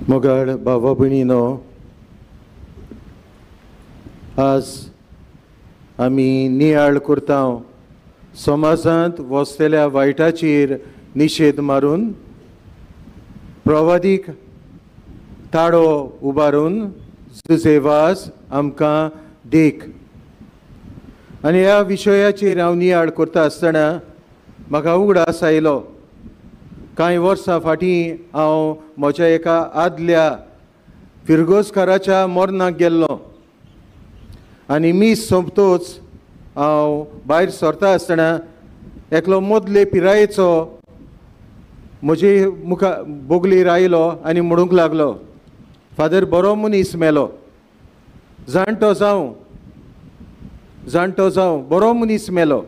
मोगाळ भावा भयणीनो, आज आमी नियाळ करता समाजांत वसलेल्या वायटाचेर निशेध मारून प्रवादीक ताळो उबारून जुजेवास आमकां देख. आनी ह्या विशयाचेर हांव नियाळ करता आसतना म्हाका उगडास आयलो. कांय वर्सां फाटीं हांव म्हज्या एका आदल्या फिरगोसकाराच्या मरणाक गेल्लो आनी मीस सोंपतूच हांव भायर सरता आसतना एकलो मदले पिरायेचो म्हजे बोगलीर आयलो आनी म्हणूंक लागलो, फादर बरो मनीस मेलो, जाणटो जावं बरो मनीस मेलो,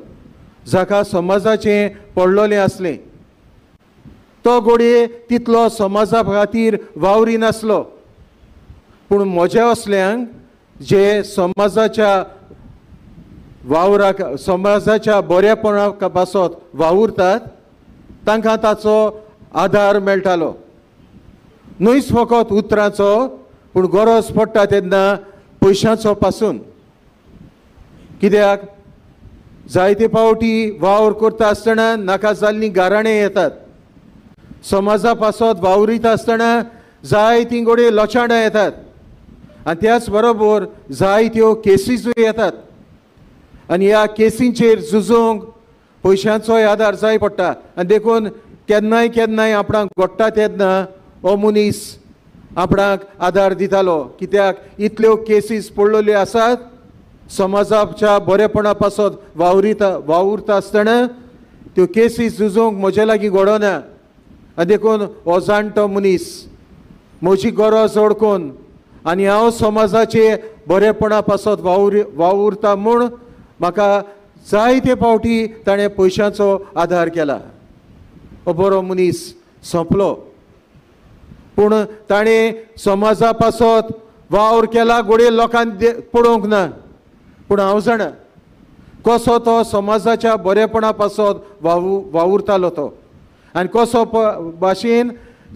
जाका समाजाचें पडलोलें आसलें. तो घोडये तितलो समाजा खातीर वावरी नासलो, पूण म्हज्या असल्यांक जे समाजाच्या बरेपणा पासत वावुरतात तांकां ताचो आधार मेळटालो. न्हयच फकत उतरांचो, पूण गरज पडटा तेन्ना पयशांचो पासून. कित्याक जायते फावटी वावर करता आसतना नाका जाल्लीं गाराणें येतात. समाजा पासत वावरीत आसतना जायतीं घोडये लोचांडां येतात आनी त्याच बरोबर जायत्यो केसीसूय येतात. आनी ह्या केसींचेर झुजूंक पयशांचोय आदार जाय पडटा. आनी देखून केन्नाय आपणाक घोडटा तेन्ना हो मनीस आपणाक आदार दितालो. कित्याक इतल्यो केसीस पडलेल्यो आसात समाजाच्या बरेपणा पासत वावुरता आसतना त्यो केसीस झुजूंक म्हजे लागीं घडोना. आनी देखून हो जाणटो मनीस म्हजी गरज ओळखून आनी हांव समाजाचे बरेपणा पासत वावुरता म्हूण म्हाका जायते फावटी ताणें पयशांचो आदार केला. हो बरो मनीस सोंपलो, पूण ताणें समाजा पासत वावर केला घोडये लोकांक पळोवंक ना. पूण हांव जाणा कसो तो समाजाच्या बरेपणा पासत वावुरतालो तो, आनी कसो भाशेन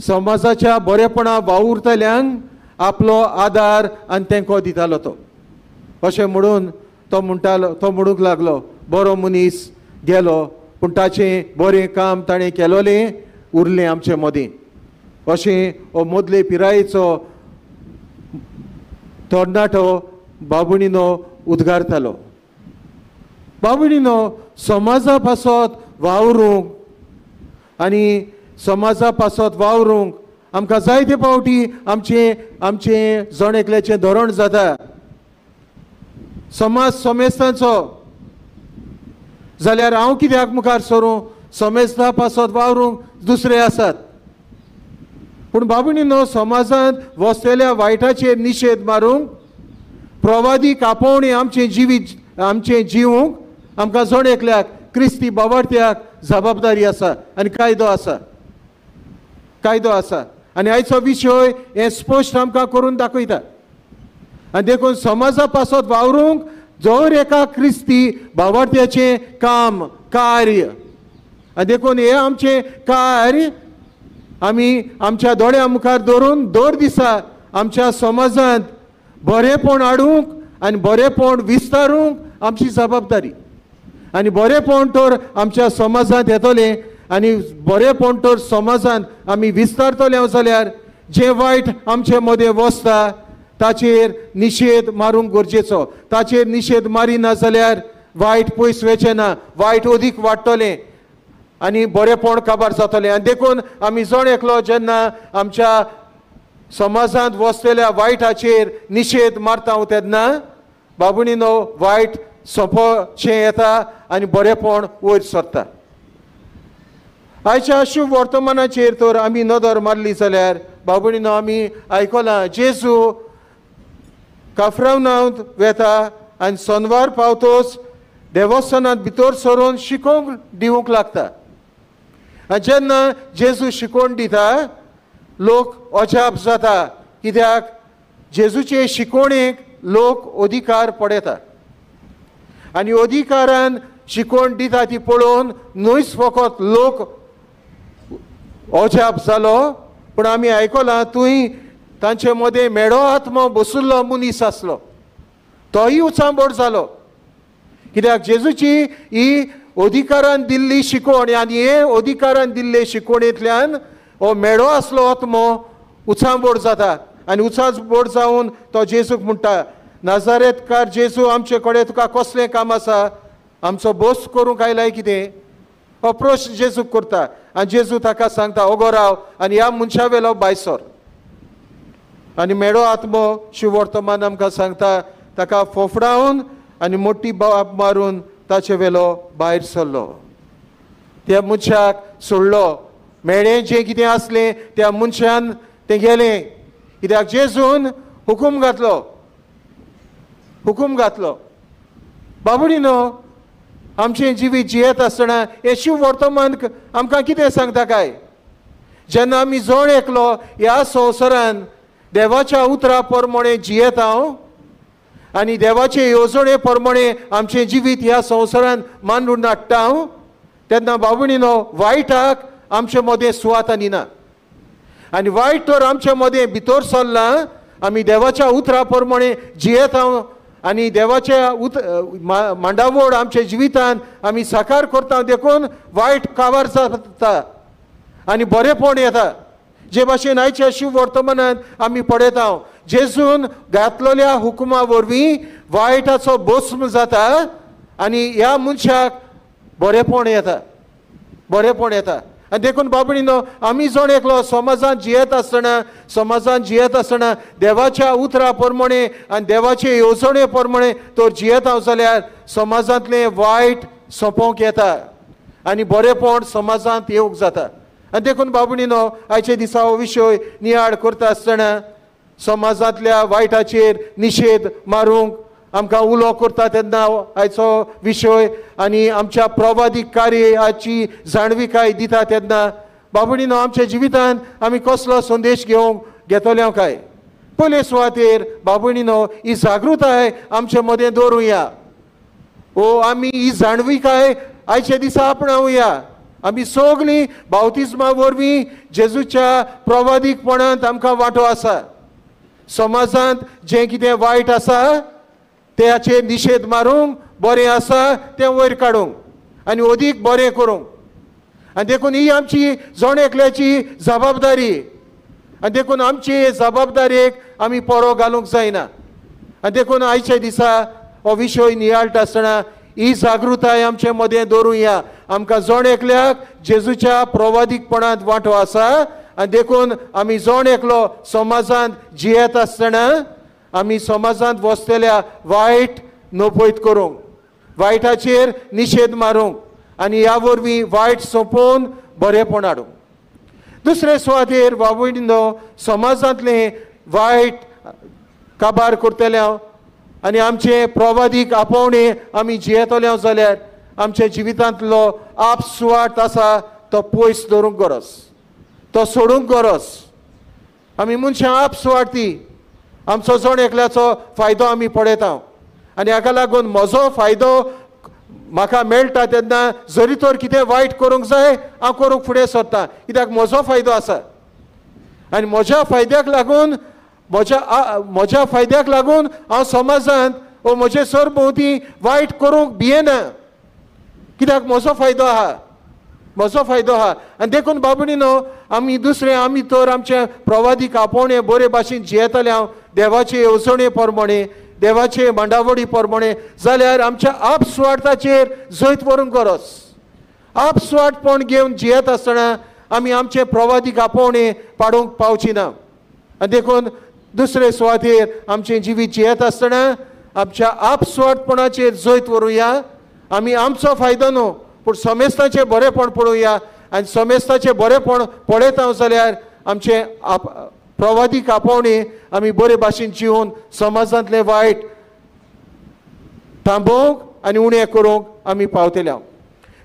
समाजाच्या बरेपणा वावुरतल्यांक आपलो आदार आनी तेंको दितालो तो. अशें म्हणून तो म्हणूंक लागलो, बरो मनीस गेलो पूण ताचें बरें काम ताणें केलोलें उरलें आमचे मदीं. अशें हो मदले पिरायेचो तरणाटो बाबुणीनो उद्गारतालो. बाबुणीनो, समाजा पासत वावरूंक आनी समाजा पासत वावरूंक आमकां जायते फावटी आमचें जण एकल्याचें धोरण जाता. समाज समेस्तांचो जाल्यार हांव कित्याक मुखार सरूं? समेस्ता पासत वावरूंक दुसरे आसात. पूण बाबुणीनो, समाजांत वसलेल्या वायटाचेर निशेध मारूंक प्रवादीक आपोवणें आमचें जिवूंक आमकां जण एकल्याक क्रिस्ती बावार्थ्याक जबाबदारी आसा आनी कायदो आसा. आनी आयचो विशय हें स्पश्ट आमकां करून दाखयता. आनी देखून समाजा पासत वावरूंक जर एका क्रिस्ती बावार्थ्याचें कार्य आनी देखून हें आमचें कार्य आमी आमच्या दोळ्या मुखार दवरून दर दिसा आमच्या समाजांत बरेपण हाडूंक आनी बरेपण विस्तारूंक आमची जबाबदारी. आनी बरेपण तर आमच्या समाजांत येतलें आनी बरेपण तर समाजांत आमी विस्तारतले जाल्यार जें वायट आमचे मदें वसता ताचेर निशेध मारूंक गरजेचो. ताचेर निशेध मारिना जाल्यार वायट पयस वचचें ना, वायट अदीक वाडटलें आनी बरेपण काबार जातलें. आनी देखून आमी जण एकलो जेन्ना आमच्या समाजांत वसलेल्या वायटाचेर निशेध मारता तेन्ना बाबुणीनो वायट सोंपोवचें येता आनी बरेपण वयर सरता. आयच्या शुभ वर्तमानाचेर तर आमी नदर मारली जाल्यार बाबुणीनो आमी आयकलां जेजू काफ्रावनांत वेता आनी सोनवार पावतोच देवस्थानांत भितर सरून शिकोवंक दिवंक लागता. आनी जेन्ना जेजू शिकोवन दिता लोक अजाप जाता, कित्याक जेजूचे शिकोवणेक लोक अधिकार पडयता. आनी अधिकारान शिकोवन दिता ती पळोवन न्हयच फकत लोक अजाप जालो, पूण आमी आयकलां तुंय तांचे मदें मेडो आत्मो बसुल्लो मनीस आसलो, तोय उचांबोड जालो. कित्याक जेजूची ही अधिकारान दिल्ली शिकवण आनी हे अधिकारान दिल्ले शिकवणेंतल्यान हो मेडो आसलो आत्मो उचांबोड जाता. आनी उचांबोड जावन तो जेजूक म्हणटा, नाजारेतकार जेजू, आमचे कडेन तुका कसलें काम आसा? आमचो बोस करूंक आयलाय कितें? हो प्रश्न जेजूक करता. आनी जेजू ताका सांगता, ओगो राव आनी ह्या मनशा वेलो भायर सर. आनी मेडो आत्मो शिवर्तमान आमकां सांगता, ताका फोफडावन आनी मोठी बाब मारून ताचे वेलो भायर सरलो. त्या मनशाक सोडलो. मेळ्ळें जें कितें आसलें त्या मनशान तें गेलें. कित्याक जेजून हुकूम घातलो. बाबडीनो, आमचें जिवीत जियेत आसतना हे शिव वर्तमान आमकां कितें सांगता काय? जेन्ना आमी जण एकलो ह्या संवसारान देवाच्या उतरा प्रमाणे जियेत हांव आनी देवाचे येवजणे प्रमाणे आमचें जिवीत ह्या संवसारान मांडून हाडटा हांव, तेन्ना बाबडीनो वायटाक आमचे मदें सुवात आनी ना. आनी वायट तर आमचे मदें भितर सरला. आमी देवाच्या उतरा प्रमाणे जियेत हांव आनी देवाच्या मांडावळ आमच्या जिवितान आमी साकार करता देखून वायट काबार जाता आनी बरेपण येता. जे भाशेन आयच्या शिव वर्तमानांत आमी पळयता, जेजून घातलेल्या हुकुमा वरवीं वायटाचो भस्म जाता आनी ह्या मनशाक बरेपण येता. आनी देखून बाबडीनो, आमी जण एकलो समाजांत जियेत आसतना देवाच्या उतरा प्रमाणे आनी देवाचे येवजणे प्रमाणे तर जियेत हांव जाल्यार समाजांतलें वायट सोंपोवंक येता आनी बरेपण समाजांत येवंक जाता. आनी देखून बाबडीनो, आयचे दिसा हो विशय नियाळ करता आसतना समाजांतल्या वायटाचेर निशेध मारूंक आमकां उलो करता तेन्ना आयचो विशय आनी आमच्या प्रवादीक कार्याची जाणविकाय दिता तेन्ना बाबडीनो, आमच्या जिवितान आमी कसलो संदेश घेतले काय? पयले सुवातेर बाबडीनो, ही जागृताय आमचे मदें दवरुया. आमी ही जाणविकाय आयचे दिसा आपणावया. आमी सगळीं बावतिजमा वरवीं जेजूच्या प्रवादीकपणांत आमकां वांटो आसा. समाजांत जें कितें वायट आसा त्याचे निशेध मारूंक, बरें आसा तें वयर काडूंक आनी अदीक बरें करूंक. आनी देखून ही आमची जण एकल्याची जबाबदारी. आनी देखून आमचे जबाबदारेक आमी परो घालूंक जायना. आनी देखून आयच्या दिसा हो विशय नियाळटा आसतना ही जागृताय आमचे मदें दवरुया. आमकां जण एकल्याक जेजूच्या प्रवादीकपणांत वांटो आसा आनी देखून आमी जण एकलो समाजांत जियेत आसतना आमी समाजांत वसलेल्या वायट नपयत करूंक, वायटाचेर निशेध मारूंक आनी ह्या वरवीं वायट सोंपोवन बरेपण हाडूंक. दुसरे सुवातेर बाबडीनो, समाजांतलें वायट काबार करतल्या आनी आमचे प्रवादीक आपोवणे आमी जियेतले जाल्यार आमच्या जिवितांतलो आपसुवाट आसा तो पयस दवरूंक गरज, तो सोडूंक गरज. आमी मनशां आपसुवाटी, आमचो जण एकल्याचो फायदो आमी पळयता आनी हाका लागून म्हजो फायदो म्हाका मेळटा तेन्ना जरी तर कितें वायट करूंक जाय हांव करूंक फुडें सरतां, कित्याक म्हजो फायदो आसा. आनी म्हज्या फायद्याक लागून हांव समाजांत वो म्हजे सरभोंवती वायट करूंक भियेना, कित्याक म्हजो फायदो आहा. आनी देखून बाबडीनो, आमी तर आमचे प्रवादीक आपोवणे बरे भाशेन जियेतले हांव देवाचे येवजणे प्रमाणे, देवाचे मांडावळी प्रमाणे जाल्यार आमच्या आपसुवार्थाचेर जैत व्हरूंक गरज. आपसुवाटपण घेवन जियेत आसतना आमी आमचे प्रवादीक आपोवणे पाडूंक पावची ना. आनी देखून दुसरे सुवातेर आमचें जिवीत जियेत आसतना आमच्या आपसुवाटपणाचेर जैत व्हरूया. आमी आमचो फायदो न्हू पूण समेस्ताचें बरेपण पळोवया आनी समेस्ताचें बरेपण पळयता जाल्यार आमचे प्रवादीक आपोवणे आमी बरे भाशेन जिवन समाजांतलें वायट थांबोवंक आनी उणें करूंक आमी पावतले.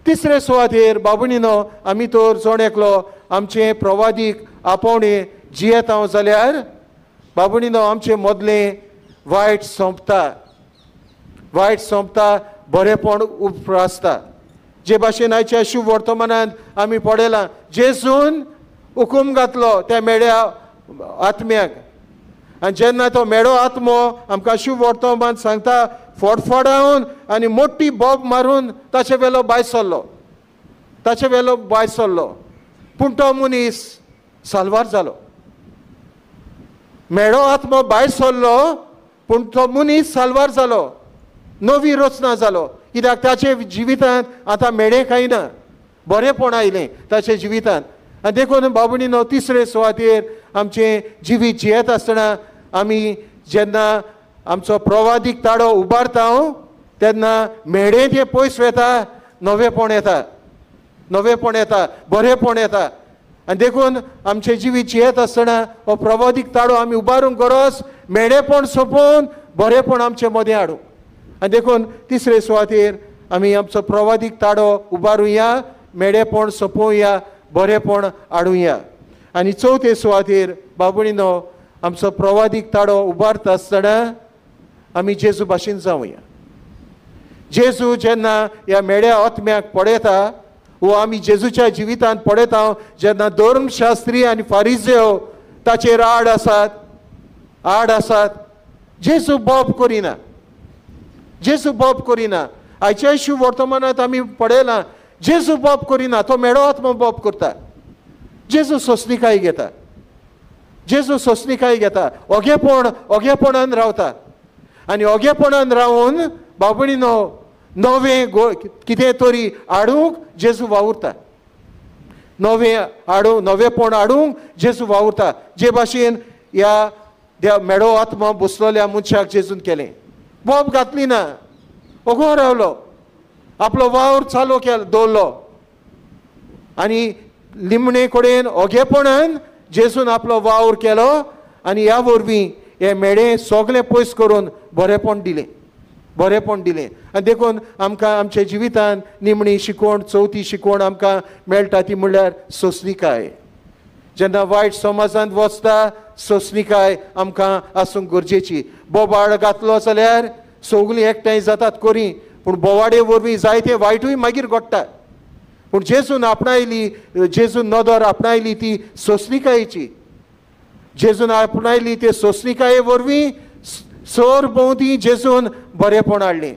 तिसरे सुवातेर बाबडीनो, आमी तर जण एकलो आमचें प्रवादीक आपोवणे जियेता जाल्यार बाबडीनो आमचें मदलें वायट सोंपता, बरेपण उपरासता. जे भाशेन आयच्या शुभ वर्तमानांत आमी पळयलां, जेजून हुकूम घातलो त्या मेळ्या आत्म्याक आनी जेन्ना तो मेडो आत्मो आमकां शुभ वर्तमान सांगता फडफडावन आनी मोठी बोब मारून ताचे वेलो भायर सरलो, ताचे वेलो भायर सरलो. पूण तो मनीस साल्वार जालो. मेडो आत्मो भायर सरलो पूण तो मनीस साल्वार जालो, नवी रचना जालो. कित्याक ताचे जिवितांत आतां मेडे कांय ना, बरेंपण आयलें ताचे जिवितांत. आनी देखून बाबणीनो तिसरे सुवातेर आमचें जिवीत जियेत आसतना आमी जेन्ना आमचो प्रवादीक ताळो उबारता तेन्ना मेडे ते पयस वेता, नवेपण येता, नवेपण येता, बरेंपण येता. आनी देखून आमचें जिवीत जियेत आसतना हो प्रवादीक ताळो आमी उबारूंक गरज, मेडेपण सोंपोवन बरेंपण आमचे मदें हाडूं. आनी देखून तिसरे सुवातेर आमी आमचो प्रवादीक ताळो उबारुया, मेडेपण सोंपोवया, बरेंपण हाडुया. आनी चवथे सुवातेर बाबणीनो आमचो प्रवादीक ताळो उबारता आसतना आमी जेजू भाशेन जावया. जेजू जेन्ना ह्या मेड्या आत्म्याक पळयता वो आमी जेजूच्या जिवितांत पळयता जेन्ना धर्मशास्त्री आनी फारिझेव ताचेर आड आसात, जेजू बोब करिना, जेजू बोब करिना. आयच्या शुभ वर्तमानांत आमी पळयलां जेजू बोब करिना, तो मेडो आत्मो बोब करता. जेजू सोंसणीकाय घेता, जेजू सोंसणीकाय घेता, ओगेपणान रावता. आनी ओगेपणान रावून बाबणीनो नवें कितें तरी हाडूंक जेजू वावुरता, नवेपण हाडूंक जेजू वावुरता. जे भाशेन ह्या मेडो आत्मा बसलोल्या मनशाक जेजून केलें. बोब घातली ना, ओगो रावलो, आपलो वावर चालू दवरलो आनी निमणे कडेन ओगेपणान जेजून आपलो वावर केलो. आनी ह्या वरवीं हे मेडे सगळें पयस करून बरेंपण दिलें, बरेंपण दिलें. आनी देखून आमकां आमच्या जिवितांत निमणी शिकवण, चवथी शिकवण आमकां मेळटा ती म्हणल्यार सोंसणीकाय. जेन्ना वायट समाजांत वचता सोंसणीकाय आमकां आसूंक गरजेची. बोबाड घातलो जाल्यार सगळीं एकठांय जातात खरी, पूण बोवाडे वरवीं जायते वायटूय मागीर घडटा. पूण जेजून आपणायली, जेजून नदर आपणायली ती सोंसणीकायेची. जेजून आपणायली ते सोंसणीकाये वरवीं सर भोंवती जेजून बरेंपण हाडलें.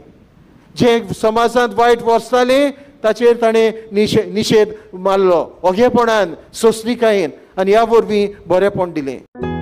जे समाजांत वायट वचतालें ताचेर ताणें निशेध मारलो ओगेपणान, सोंसणीकायेन, आनी ह्या वरवीं बरेंपण दिलें.